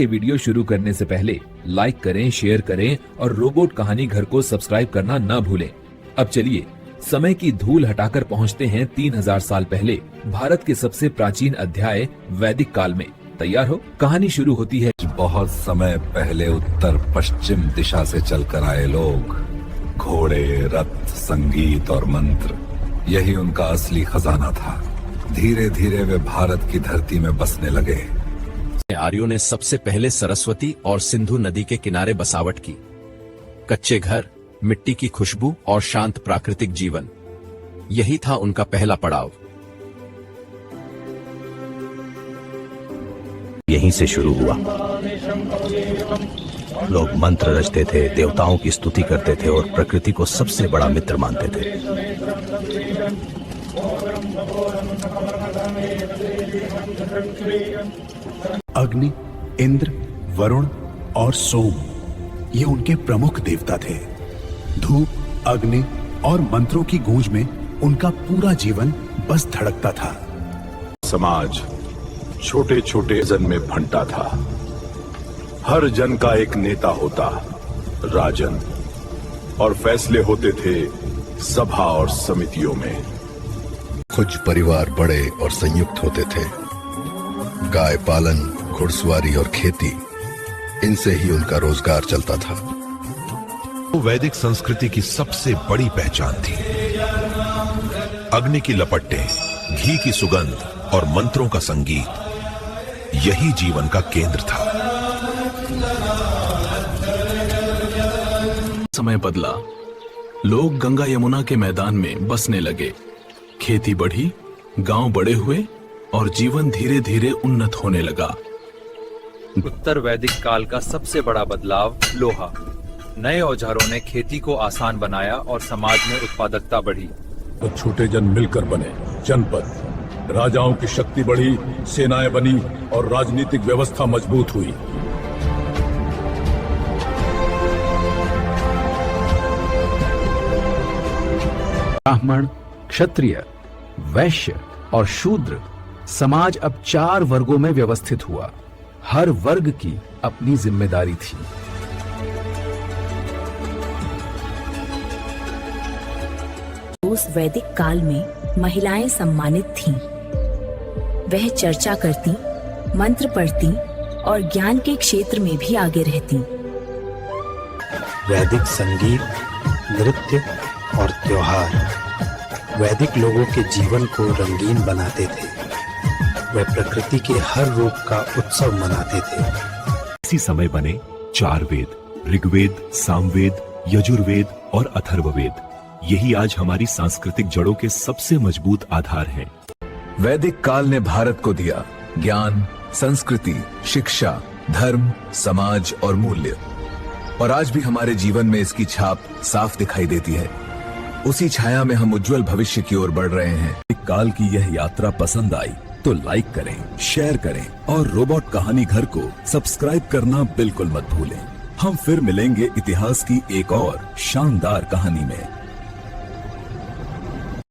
ये वीडियो शुरू करने से पहले लाइक करें, शेयर करें और रोबोट कहानी घर को सब्सक्राइब करना न भूलें। अब चलिए समय की धूल हटाकर पहुंचते हैं 3000 साल पहले भारत के सबसे प्राचीन अध्याय वैदिक काल में। तैयार हो? कहानी शुरू होती है। बहुत समय पहले उत्तर पश्चिम दिशा से चलकर आए लोग, घोड़े, रथ, संगीत और मंत्र, यही उनका असली खजाना था। धीरे धीरे वे भारत की धरती में बसने लगे। आर्यों ने सबसे पहले सरस्वती और सिंधु नदी के किनारे बसावट की। कच्चे घर, मिट्टी की खुशबू और शांत प्राकृतिक जीवन, यही था उनका पहला पड़ाव। यहीं से शुरू हुआ। लोग मंत्र रचते थे, देवताओं की स्तुति करते थे और प्रकृति को सबसे बड़ा मित्र मानते थे। अग्नि, इंद्र, वरुण और सोम, ये उनके प्रमुख देवता थे। धूप, अग्नि और मंत्रों की गूंज में उनका पूरा जीवन बस धड़कता था। समाज छोटे छोटे जन में फंटा था। हर जन का एक नेता होता, राजन, और फैसले होते थे सभा और समितियों में। कुछ परिवार बड़े और संयुक्त होते थे। गाय पालन, घुड़सवारी और खेती, इनसे ही उनका रोजगार चलता था। वो वैदिक संस्कृति की सबसे बड़ी पहचान थी। अग्नि की लपटें, घी की सुगंध और मंत्रों का संगीत, यही जीवन का केंद्र था। समय बदला, लोग गंगा यमुना के मैदान में बसने लगे। खेती बढ़ी, गांव बड़े हुए और जीवन धीरे धीरे उन्नत होने लगा। उत्तर वैदिक काल का सबसे बड़ा बदलाव लोहा। नए औजारों ने खेती को आसान बनाया और समाज में उत्पादकता बढ़ी। तो छोटे जन मिलकर बने जनपद, राजाओं की शक्ति बढ़ी, सेनाएं बनी और राजनीतिक व्यवस्था मजबूत हुई। ब्राह्मण, क्षत्रिय, वैश्य और शूद्र समाज अब 4 वर्गों में व्यवस्थित हुआ। हर वर्ग की अपनी जिम्मेदारी थी। उस वैदिक काल में महिलाएं सम्मानित थीं। वह चर्चा करती, मंत्र पढ़ती और ज्ञान के क्षेत्र में भी आगे रहती। वैदिक संगीत, नृत्य और त्योहार वैदिक लोगों के जीवन को रंगीन बनाते थे। वे प्रकृति के हर रूप का उत्सव मनाते थे। इसी समय बने 4 वेद, ऋग्वेद, सामवेद, यजुर्वेद और अथर्ववेद। यही आज हमारी सांस्कृतिक जड़ों के सबसे मजबूत आधार हैं। वैदिक काल ने भारत को दिया ज्ञान, संस्कृति, शिक्षा, धर्म, समाज और मूल्य, और आज भी हमारे जीवन में इसकी छाप साफ दिखाई देती है। उसी छाया में हम उज्जवल भविष्य की ओर बढ़ रहे हैं। काल की यह यात्रा पसंद आई तो लाइक करें, शेयर करें और रोबोट कहानी घर को सब्सक्राइब करना बिल्कुल मत भूलें। हम फिर मिलेंगे इतिहास की एक और शानदार कहानी में।